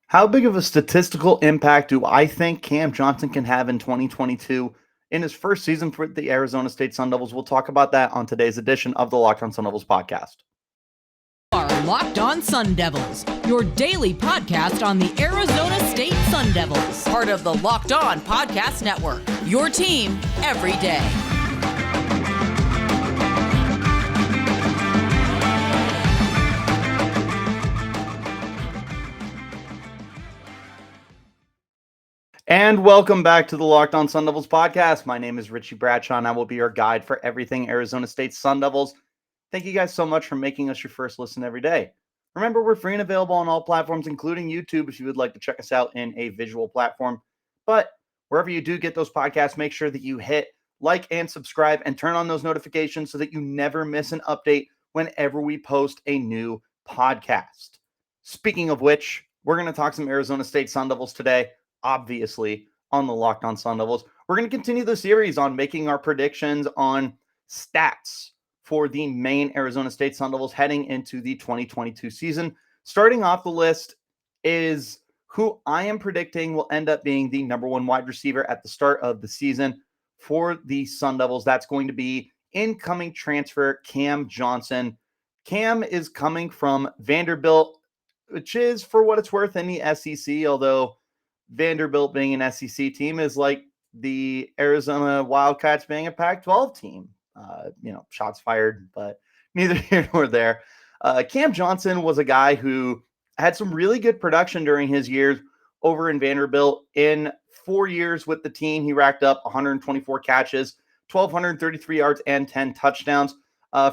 How big of a statistical impact do I think Cam Johnson can have in 2022 in his first season for the Arizona State Sun Devils? We'll talk about that on today's edition of the Locked On Sun Devils podcast. Are Locked On Sun Devils, your daily podcast on the Arizona State Sun Devils, part of the Locked On Podcast Network. Your team every day. And welcome back to the Locked On Sun Devils podcast. My name is Richie Bradshaw, and I will be your guide for everything Arizona State Sun Devils. Thank you guys so much for making us your first listen every day. Remember, we're free and available on all platforms, including YouTube, if you would like to check us out in a visual platform. But wherever you do get those podcasts, make sure that you hit like and subscribe and turn on those notifications so that you never miss an update whenever we post a new podcast. Speaking of which, we're going to talk some Arizona State Sun Devils today. Obviously, on the Locked On Sun Devils. We're going to continue the series on making our predictions on stats for the main Arizona State Sun Devils heading into the 2022 season. Starting off the list is who I am predicting will end up being the number one wide receiver at the start of the season for the Sun Devils. That's going to be incoming transfer Cam Johnson. Cam is coming from Vanderbilt, which is, for what it's worth, in the SEC, although Vanderbilt being an SEC team is like the Arizona Wildcats being a Pac-12 team. Shots fired, but neither here nor there. Cam Johnson was a guy who had some really good production during his years over in Vanderbilt. In 4 years with the team, he racked up 124 catches, 1,233 yards, and 10 touchdowns.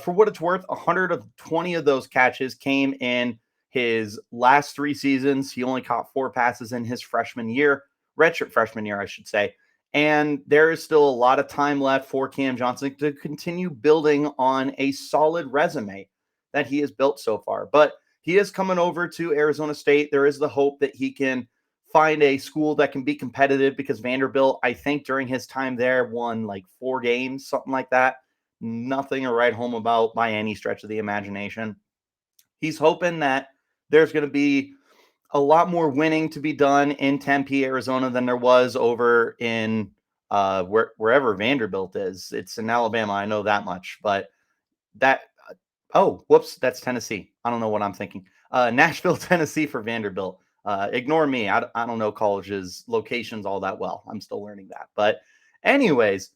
For what it's worth, 120 of those catches came in his last 3 seasons. He only caught 4 passes in his redshirt freshman year, I should say. And there is still a lot of time left for Cam Johnson to continue building on a solid resume that he has built so far. But he is coming over to Arizona State. There is the hope that he can find a school that can be competitive, because Vanderbilt, I think during his time there, won like 4 games, something like that. Nothing to write home about by any stretch of the imagination. He's hoping that there's going to be a lot more winning to be done in Tempe, Arizona than there was over in wherever Vanderbilt is. It's in Alabama, I know that much. But that's Tennessee. I don't know what I'm thinking. Nashville, Tennessee for Vanderbilt. Ignore me. I don't know colleges' locations all that well. I'm still learning that. But anyways,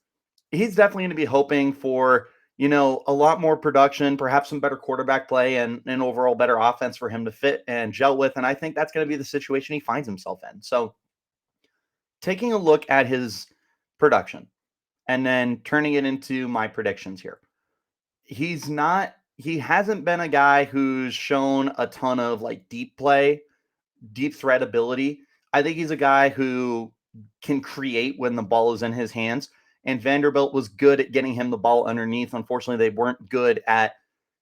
he's definitely going to be hoping for a lot more production, perhaps some better quarterback play, and an overall better offense for him to fit and gel with. And I think that's going to be the situation he finds himself in. So taking a look at his production and then turning it into my predictions here. He hasn't been a guy who's shown a ton of like deep play, deep threat ability. I think he's a guy who can create when the ball is in his hands. And Vanderbilt was good at getting him the ball underneath. Unfortunately, they weren't good at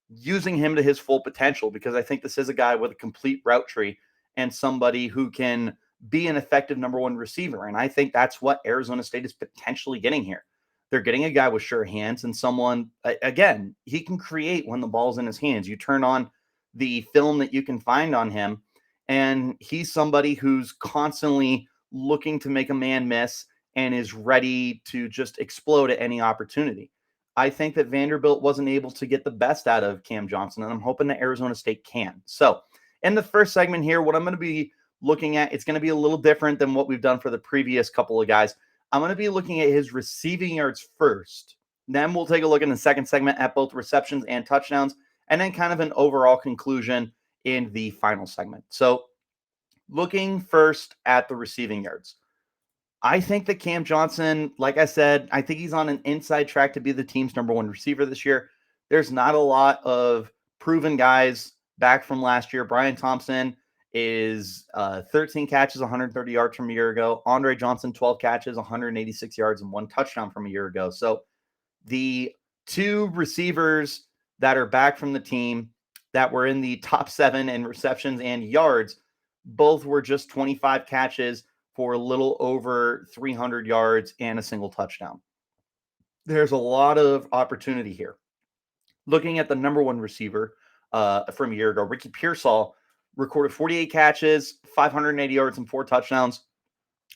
using him to his full potential, because I think this is a guy with a complete route tree and somebody who can be an effective number one receiver. And I think that's what Arizona State is potentially getting here. They're getting a guy with sure hands and someone, again, he can create when the ball's in his hands. You turn on the film that you can find on him, and he's somebody who's constantly looking to make a man miss and is ready to just explode at any opportunity. I think that Vanderbilt wasn't able to get the best out of Cam Johnson, and I'm hoping that Arizona State can. So in the first segment here, what I'm going to be looking at, it's going to be a little different than what we've done for the previous couple of guys. I'm going to be looking at his receiving yards first. Then we'll take a look in the second segment at both receptions and touchdowns, and then kind of an overall conclusion in the final segment. So looking first at the receiving yards. I think that Cam Johnson, like I said, I think he's on an inside track to be the team's number one receiver this year. There's not a lot of proven guys back from last year. Bryan Thompson is 13 catches, 130 yards from a year ago. Andre Johnson, 12 catches, 186 yards, and 1 touchdown from a year ago. So the 2 receivers that are back from the team that were in the top 7 in receptions and yards, both were just 25 catches for a little over 300 yards and a single touchdown. There's a lot of opportunity here. Looking at the number one receiver from a year ago, Ricky Pearsall recorded 48 catches, 580 yards, and 4 touchdowns.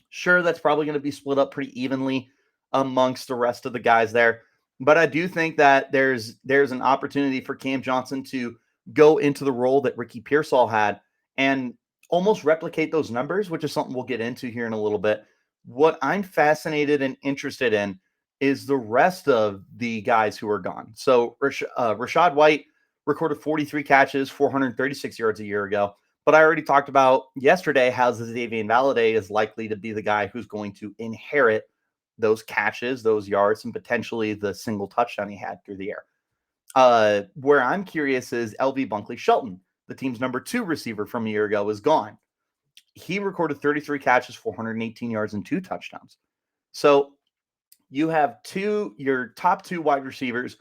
Sure, that's probably going to be split up pretty evenly amongst the rest of the guys there. But I do think that there's an opportunity for Cam Johnson to go into the role that Ricky Pearsall had and almost replicate those numbers, which is something we'll get into here in a little bit. What I'm fascinated and interested in is the rest of the guys who are gone. So Rachaad White recorded 43 catches, 436 yards a year ago. But I already talked about yesterday how Xavier Valladay is likely to be the guy who's going to inherit those catches, those yards, and potentially the single touchdown he had through the air. Where I'm curious is LV Bunkley-Shelton, the team's number 2 receiver from a year ago, is gone. He recorded 33 catches, 418 yards, and 2 touchdowns. So you have your top 2 wide receivers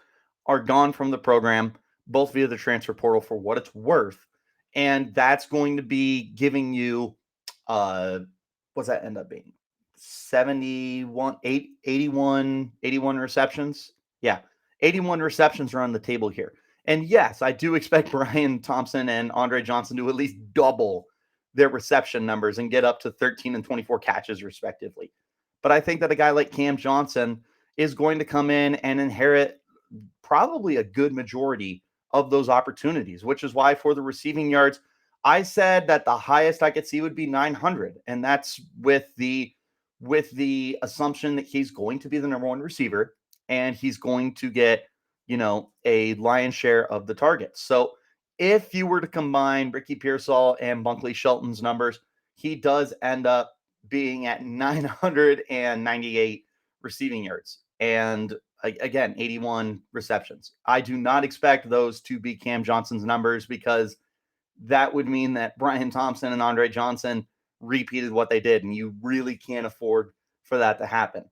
are gone from the program, both via the transfer portal for what it's worth. And that's going to be giving you, what's that end up being? 81 receptions. Yeah, 81 receptions are on the table here. And yes, I do expect Bryan Thompson and Andre Johnson to at least double their reception numbers and get up to 13 and 24 catches respectively. But I think that a guy like Cam Johnson is going to come in and inherit probably a good majority of those opportunities, which is why for the receiving yards, I said that the highest I could see would be 900. And that's with the assumption that he's going to be the number 1 receiver and he's going to get, a lion's share of the targets. So if you were to combine Ricky Pearsall and Bunkley-Shelton's numbers, he does end up being at 998 receiving yards. And again, 81 receptions. I do not expect those to be Cam Johnson's numbers because that would mean that Bryan Thompson and Andre Johnson repeated what they did, and you really can't afford for that to happen.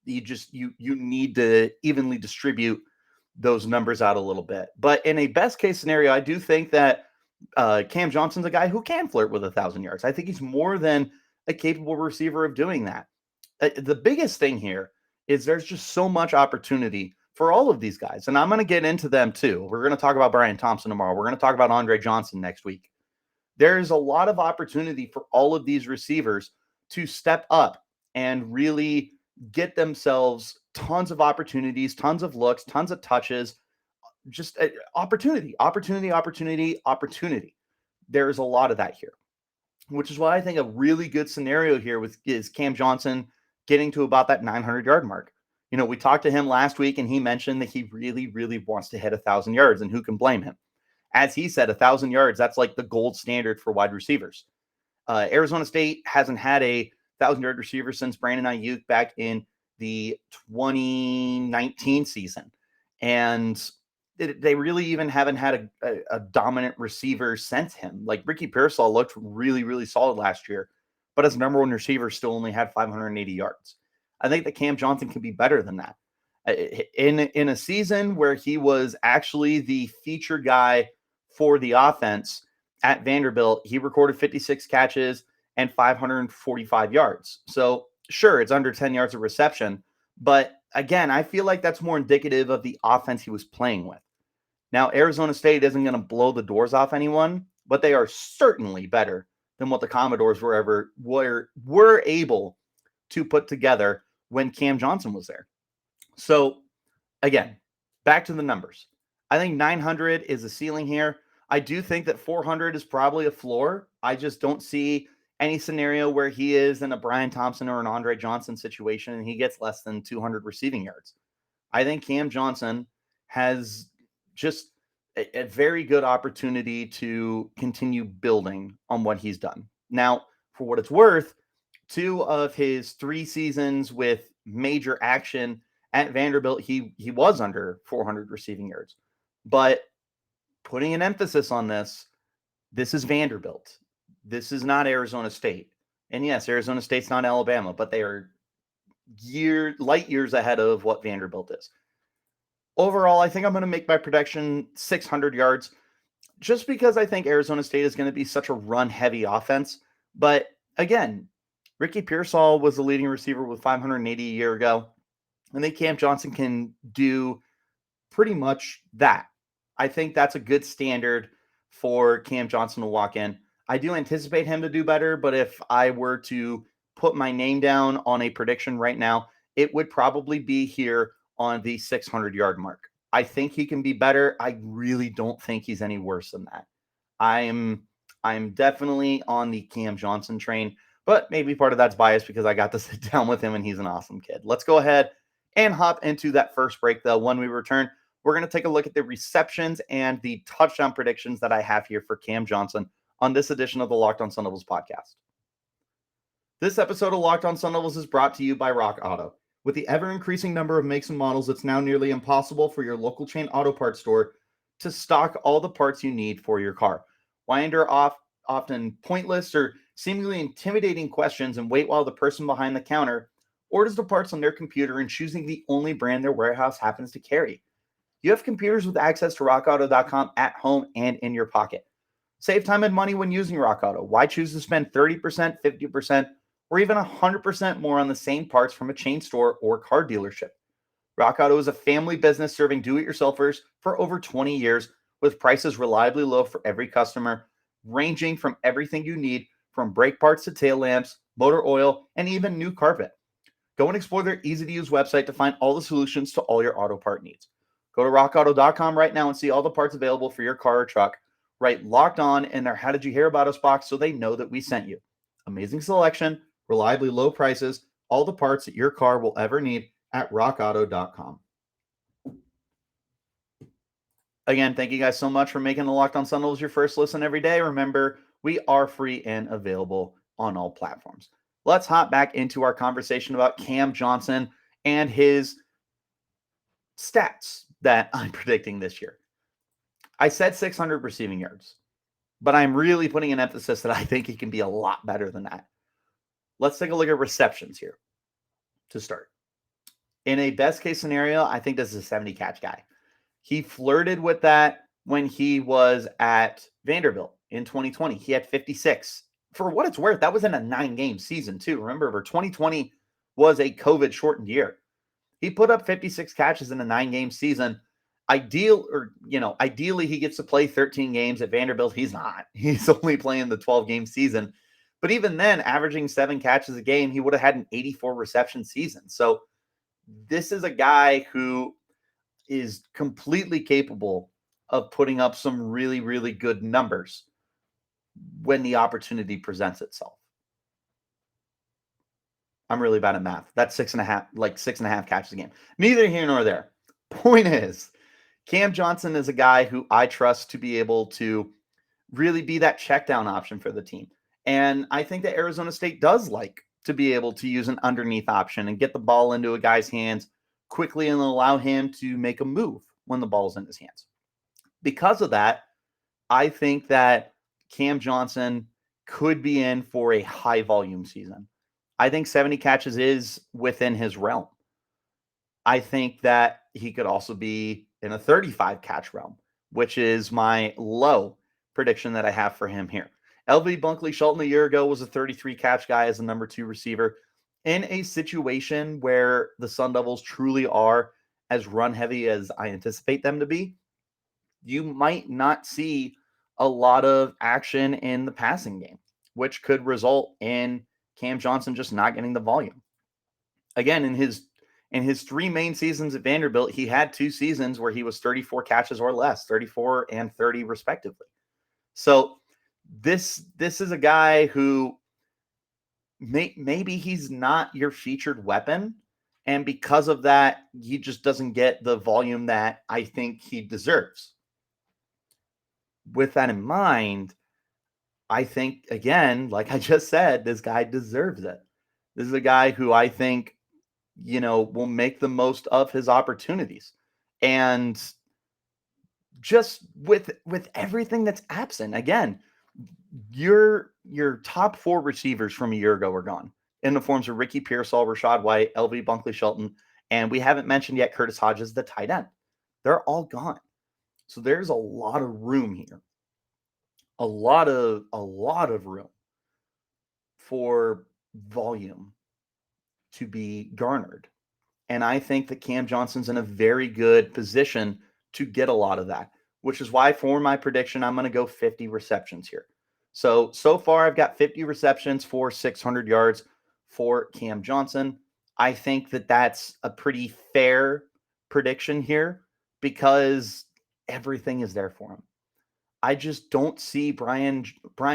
You need to evenly distribute those numbers out a little bit. But in a best case scenario, I do think that Cam Johnson's a guy who can flirt with 1,000 yards. I think he's more than a capable receiver of doing that. The biggest thing here is there's just so much opportunity for all of these guys. And I'm going to get into them too. We're going to talk about Bryan Thompson tomorrow. We're going to talk about Andre Johnson next week. There's a lot of opportunity for all of these receivers to step up and really get themselves tons of opportunities, tons of looks, tons of touches, just opportunity. There's a lot of that here, which is why I think a really good scenario here is Cam Johnson getting to about that 900-yard mark. We talked to him last week, and he mentioned that he really, really wants to hit 1,000 yards, and who can blame him? As he said, 1,000 yards, that's like the gold standard for wide receivers. Arizona State hasn't had a 1,000-yard receiver since Brandon Ayuk back in the 2019 season. And they really even haven't had a dominant receiver since him. Like Ricky Pearsall looked really, really solid last year, but as number 1 receiver still only had 580 yards. I think that Cam Johnson can be better than that. In a season where he was actually the feature guy for the offense at Vanderbilt, he recorded 56 catches and 545 yards. So sure, it's under 10 yards of reception, but again, I feel like that's more indicative of the offense he was playing with. Now, Arizona State isn't going to blow the doors off anyone, but they are certainly better than what the Commodores were able to put together when Cam Johnson was there. So again, back to the numbers. I think 900 is a ceiling here. I do think that 400 is probably a floor. I just don't see any scenario where he is in a Bryan Thompson or an Andre Johnson situation and he gets less than 200 receiving yards. I think Cam Johnson has just a very good opportunity to continue building on what he's done. Now, for what it's worth, 2 of his 3 seasons with major action at Vanderbilt, he was under 400 receiving yards. But putting an emphasis on this is Vanderbilt. This is not Arizona State. And yes, Arizona State's not Alabama, but they are light years ahead of what Vanderbilt is. Overall, I think I'm going to make my prediction 600 yards just because I think Arizona State is going to be such a run-heavy offense. But again, Ricky Pearsall was the leading receiver with 580 a year ago. I think Cam Johnson can do pretty much that. I think that's a good standard for Cam Johnson to walk in. I do anticipate him to do better, but if I were to put my name down on a prediction right now, it would probably be here on the 600-yard mark. I think he can be better. I really don't think he's any worse than that. I'm definitely on the Cam Johnson train, but maybe part of that's biased because I got to sit down with him and he's an awesome kid. Let's go ahead and hop into that first break, though. When we return, we're going to take a look at the receptions and the touchdown predictions that I have here for Cam Johnson on this edition of the Locked On Sun Devils podcast. This episode of Locked On Sun Devils is brought to you by Rock Auto. With the ever-increasing number of makes and models, it's now nearly impossible for your local chain auto parts store to stock all the parts you need for your car. Why endure often pointless or seemingly intimidating questions and wait while the person behind the counter orders the parts on their computer and choosing the only brand their warehouse happens to carry? You have computers with access to rockauto.com at home and in your pocket. Save time and money when using Rock Auto. Why choose to spend 30%, 50%, or even 100% more on the same parts from a chain store or car dealership? Rock Auto is a family business serving do-it-yourselfers for over 20 years with prices reliably low for every customer, ranging from everything you need from brake parts to tail lamps, motor oil, and even new carpet. Go and explore their easy-to-use website to find all the solutions to all your auto part needs. Go to rockauto.com right now and see all the parts available for your car or truck. Write Locked On in their How Did You Hear About Us box so they know that we sent you. Amazing selection, reliably low prices, all the parts that your car will ever need at rockauto.com. Again, thank you guys so much for making the Locked On Sun Devils your first listen every day. Remember, we are free and available on all platforms. Let's hop back into our conversation about Cam Johnson and his stats that I'm predicting this year. I said 600 receiving yards, but I'm really putting an emphasis that I think he can be a lot better than that. Let's take a look at receptions here to start. In a best case scenario, I think this is a 70 catch guy. He flirted with that when he was at Vanderbilt in 2020. He had 56. For what it's worth, that was in a 9-game season too. Remember, 2020 was a COVID-shortened year. He put up 56 catches in a 9-game season. Ideally, he gets to play 13 games at Vanderbilt. He's not. He's only playing the 12-game season. But even then, averaging 7 catches a game, he would have had an 84 reception season. So this is a guy who is completely capable of putting up some really, really good numbers when the opportunity presents itself. I'm really bad at math. That's 6.5 catches a game. Neither here nor there. Point is, Cam Johnson is a guy who I trust to be able to really be that check down option for the team. And I think that Arizona State does like to be able to use an underneath option and get the ball into a guy's hands quickly and allow him to make a move when the ball's in his hands. Because of that, I think that Cam Johnson could be in for a high volume season. I think 70 catches is within his realm. I think that he could also be in a 35 catch realm, which is my low prediction that I have for him here. LV Bunkley-Shelton a year ago was a 33 catch guy as a number 2 receiver. In a situation where the Sun Devils truly are as run heavy as I anticipate them to be, you might not see a lot of action in the passing game, which could result in Cam Johnson just not getting the volume. Again, in his 3 main seasons at Vanderbilt, he had 2 seasons where he was 34 catches or less, 34 and 30 respectively. So this is a guy who maybe he's not your featured weapon, and because of that, he just doesn't get the volume that I think he deserves. With that in mind, I think, again, like I just said, this guy deserves it. This is a guy who I think, will make the most of his opportunities. And just with everything that's absent, again, your top 4 receivers from a year ago are gone in the forms of Ricky Pearsall, Rachaad White, LV Bunkley-Shelton, and we haven't mentioned yet Curtis Hodges, the tight end. They're all gone. So there's a lot of room here. A lot of room for volume to be garnered. And I think that Cam Johnson's in a very good position to get a lot of that which is why for my prediction, I'm going to go 50 receptions here. So far, I've got 50 receptions for 600 yards for Cam Johnson. I think that that's a pretty fair prediction here because everything is there for him. I just don't see Bryan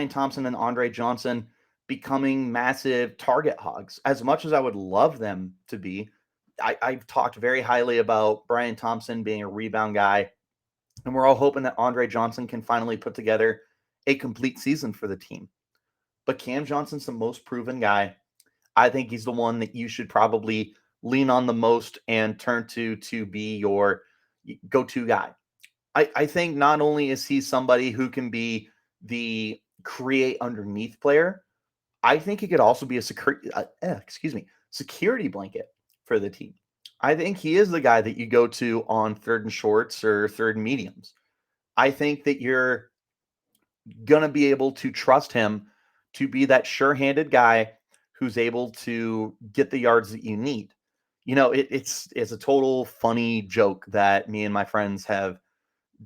Thompson and Andre Johnson becoming massive target hogs. As much as I would love them to be, I've talked very highly about Bryan Thompson being a rebound guy, and we're all hoping that Andre Johnson can finally put together a complete season for the team. But Cam Johnson's the most proven guy. I think he's the one that you should probably lean on the most and turn to be your go-to guy. I think not only is he somebody who can be the create underneath player, I think he could also be a security blanket for the team. I think he is the guy that you go to on third and shorts or third and mediums. I think that you're going to be able to trust him to be that sure-handed guy who's able to get the yards that you need. You know, it's a total funny joke that me and my friends have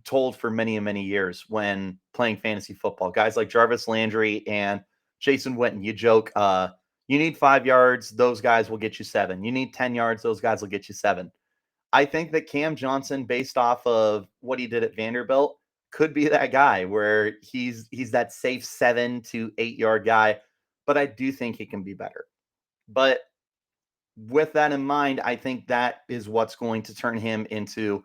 told for many and many years when playing fantasy football. Guys like Jarvis Landry and Jason Witten, you joke, you need 5 yards, those guys will get you 7. You need 10 yards, those guys will get you 7. I think that Cam Johnson, based off of what he did at Vanderbilt, could be that guy where he's that safe 7 to 8 yard guy, but I do think he can be better. But with that in mind, I think that is what's going to turn him into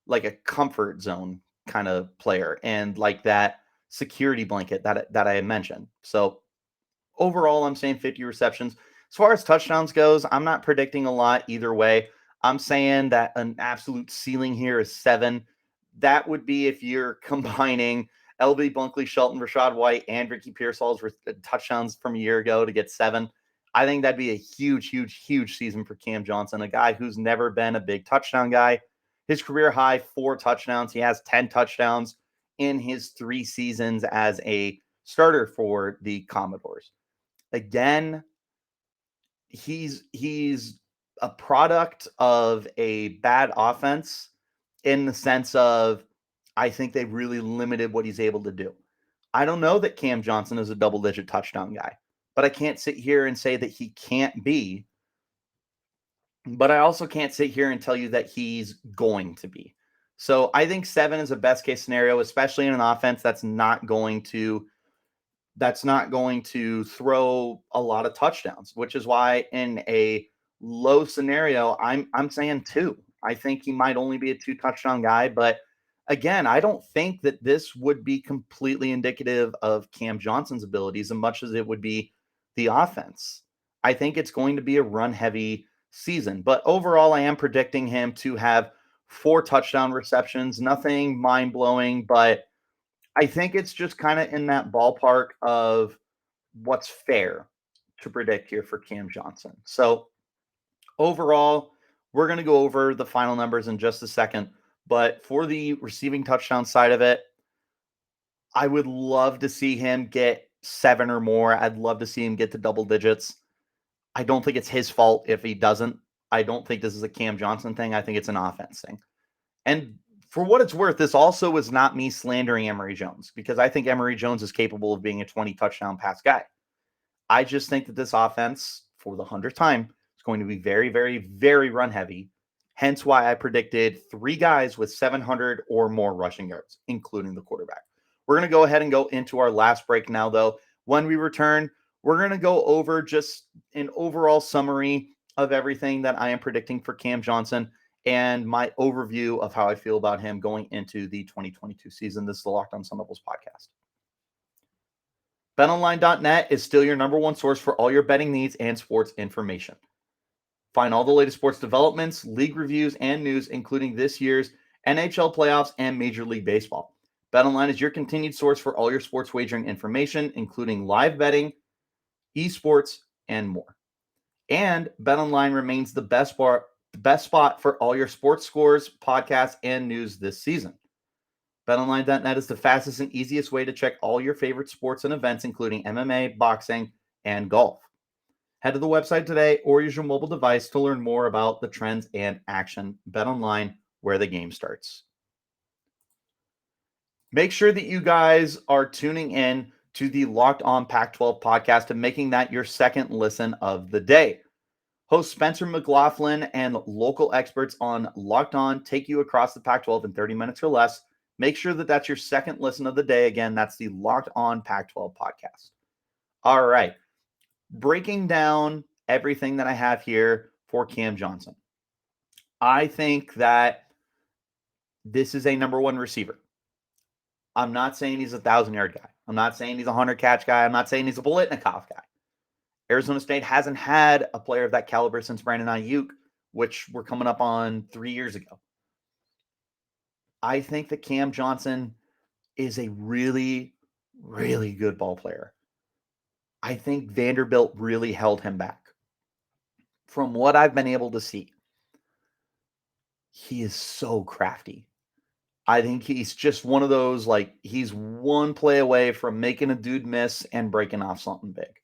like a comfort zone kind of player and like that security blanket that I had mentioned. So overall, I'm saying 50 receptions. As far as touchdowns goes, I'm not predicting a lot either way. I'm saying that an absolute ceiling here is 7. That would be if you're combining LB, Bunkley-Shelton, Rachaad White, and Ricky Pearsall's touchdowns from a year ago to get 7. I think that'd be a huge, huge, huge season for Cam Johnson, a guy who's never been a big touchdown guy. His career high, 4 touchdowns. He has 10 touchdowns in his 3 seasons as a starter for the Commodores. Again, he's a product of a bad offense in the sense of I think they really limited what he's able to do. I don't know that Cam Johnson is a double-digit touchdown guy, but I can't sit here and say that he can't be. But I also can't sit here and tell you that he's going to be. So I think 7 is a best case scenario, especially in an offense that's not going to throw a lot of touchdowns, which is why in a low scenario, I'm saying 2. I think he might only be a 2 touchdown guy, but again, I don't think that this would be completely indicative of Cam Johnson's abilities as much as it would be the offense. I think it's going to be a run heavy season, but overall I am predicting him to have 4 touchdown receptions, nothing mind blowing, but I think it's just kind of in that ballpark of what's fair to predict here for Cam Johnson. So overall, we're going to go over the final numbers in just a second, but for the receiving touchdown side of it, I would love to see him get 7 or more. I'd love to see him get to double digits. I don't think it's his fault if he doesn't. I don't think this is a Cam Johnson thing. I think it's an offense thing. And for what it's worth, this also is not me slandering Emory Jones because I think Emory Jones is capable of being a 20 touchdown pass guy. I just think that this offense, for the 100th time, is going to be very, very, very run heavy. Hence why I predicted 3 guys with 700 or more rushing yards, including the quarterback. We're going to go ahead and go into our last break now, though. When we return, we're going to go over just an overall summary of everything that I am predicting for Cam Johnson and my overview of how I feel about him going into the 2022 season. This is the Locked On Sun Devils podcast. BetOnline.net is still your number one source for all your betting needs and sports information. Find all the latest sports developments, league reviews, and news, including this year's NHL playoffs and Major League Baseball. BetOnline is your continued source for all your sports wagering information, including live betting, esports, and more. And BetOnline remains the best spot for all your sports scores, podcasts, and news this season. BetOnline.net is the fastest and easiest way to check all your favorite sports and events, including MMA, boxing, and golf. Head to the website today or use your mobile device to learn more about the trends and action. BetOnline, where the game starts. Make sure that you guys are tuning in to the Locked On Pac-12 podcast and making that your second listen of the day. Host Spencer McLaughlin and local experts on Locked On take you across the Pac-12 in 30 minutes or less. Make sure that that's your second listen of the day. Again, that's the Locked On Pac-12 podcast. All right. Breaking down everything that I have here for Cam Johnson. I think that this is a number one receiver. I'm not saying he's a 1,000-yard guy. I'm not saying he's a 100-catch guy. I'm not saying he's a Bolitnikoff guy. Arizona State hasn't had a player of that caliber since Brandon Ayuk, which we're coming up on 3 years ago. I think that Cam Johnson is a really, really good ball player. I think Vanderbilt really held him back. From what I've been able to see, he is so crafty. I think he's just one of those, like, he's one play away from making a dude miss and breaking off something big.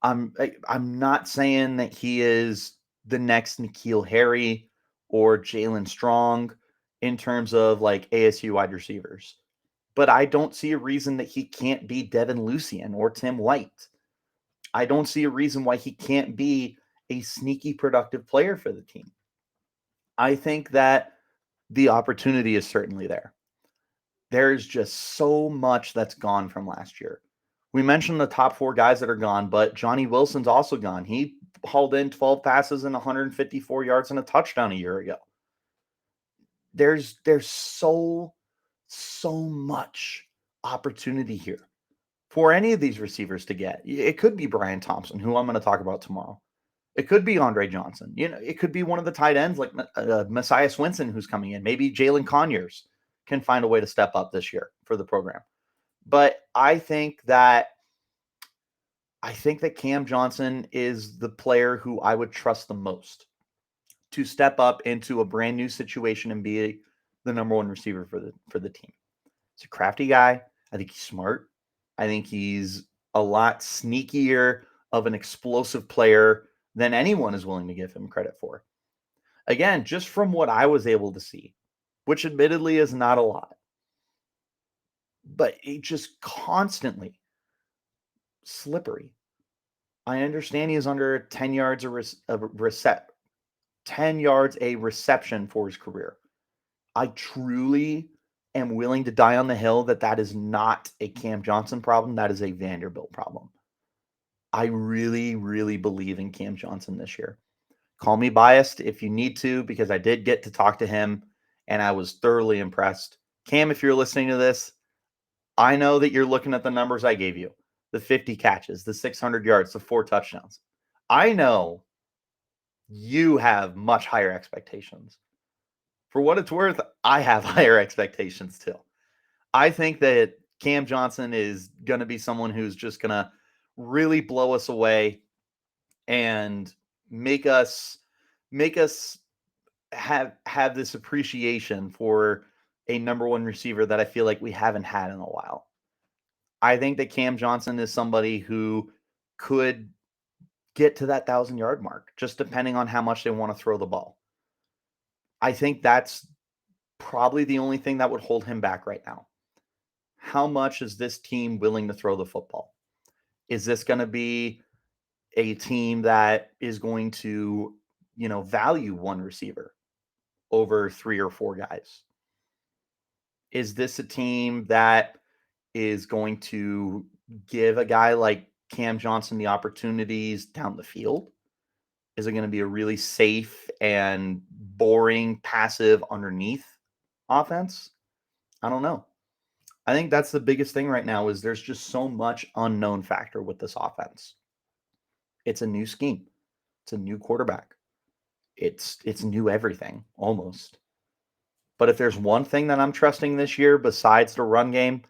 I'm not saying that he is the next N'Keal Harry or Jalen Strong in terms of like ASU wide receivers, but I don't see a reason that he can't be Devin Lucien or Tim White. I don't see a reason why he can't be a sneaky productive player for the team. I think that the opportunity is certainly there. There's just so much that's gone from last year. We mentioned the top 4 guys that are gone, but Johnny Wilson's also gone. He hauled in 12 passes and 154 yards and a touchdown a year ago. There's so much opportunity here for any of these receivers to get. It could be Bryan Thompson, who I'm going to talk about tomorrow. It could be Andre Johnson. It could be one of the tight ends like Messiah Swinson, who's coming in. Maybe Jalen Conyers can find a way to step up this year for the program. But I think that Cam Johnson is the player who I would trust the most to step up into a brand new situation and be the number one receiver for the team. He's a crafty guy. I think he's smart. I think he's a lot sneakier of an explosive player than anyone is willing to give him credit for. Again, just from what I was able to see, which admittedly is not a lot, but it just constantly slippery. I understand he is under 10 yards a 10 yards a reception for his career. I truly am willing to die on the hill that is not a Cam Johnson problem. That is a Vanderbilt problem. I really, really believe in Cam Johnson this year. Call me biased if you need to, because I did get to talk to him and I was thoroughly impressed. Cam, if you're listening to this, I know that you're looking at the numbers I gave you, the 50 catches, the 600 yards, the 4 touchdowns. I know you have much higher expectations. For what it's worth, I have higher expectations too. I think that Cam Johnson is going to be someone who's just going to really blow us away and make us have this appreciation for a number one receiver that I feel like we haven't had in a while. I think that Cam Johnson is somebody who could get to that 1,000-yard mark, just depending on how much they want to throw the ball. I think that's probably the only thing that would hold him back right now. How much is this team willing to throw the football? Is this going to be a team that is going to, value one receiver over 3 or 4 guys? Is this a team that is going to give a guy like Cam Johnson the opportunities down the field? Is it going to be a really safe and boring, passive underneath offense? I don't know. I think that's the biggest thing right now is there's just so much unknown factor with this offense. It's a new scheme. It's a new quarterback. It's new everything almost. But if there's one thing that I'm trusting this year besides the run game,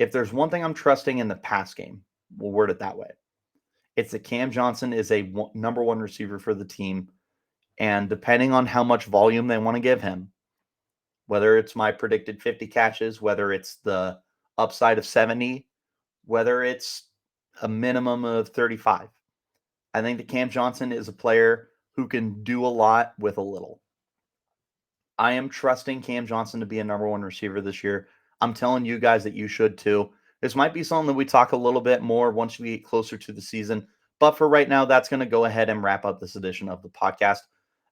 if there's one thing I'm trusting in the pass game, we'll word it that way. It's that Cam Johnson is a number one receiver for the team. And depending on how much volume they want to give him, whether it's my predicted 50 catches, whether it's the upside of 70, whether it's a minimum of 35, I think that Cam Johnson is a player who can do a lot with a little. I am trusting Cam Johnson to be a number one receiver this year. I'm telling you guys that you should too. This might be something that we talk a little bit more once we get closer to the season. But for right now, that's going to go ahead and wrap up this edition of the podcast.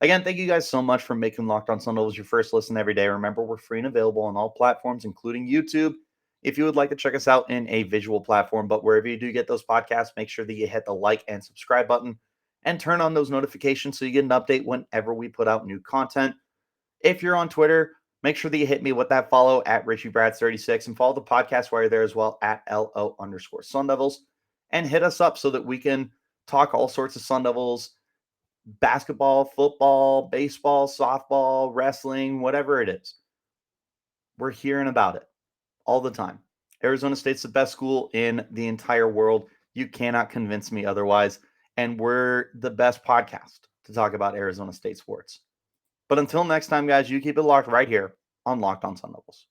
Again, thank you guys so much for making Locked On Sun Devils your first listen every day. Remember, we're free and available on all platforms, including YouTube. If you would like to check us out in a visual platform, but wherever you do get those podcasts, make sure that you hit the like and subscribe button and turn on those notifications so you get an update whenever we put out new content. If you're on Twitter, make sure that you hit me with that follow at Richie Bradshaw 36 and follow the podcast while you're there as well at LO_Sun Devils and hit us up so that we can talk all sorts of Sun Devils, basketball, football, baseball, softball, wrestling, whatever it is. We're hearing about it all the time. Arizona State's the best school in the entire world. You cannot convince me otherwise. And we're the best podcast to talk about Arizona State sports. But until next time, guys, you keep it locked right here on Locked On Sun Devils.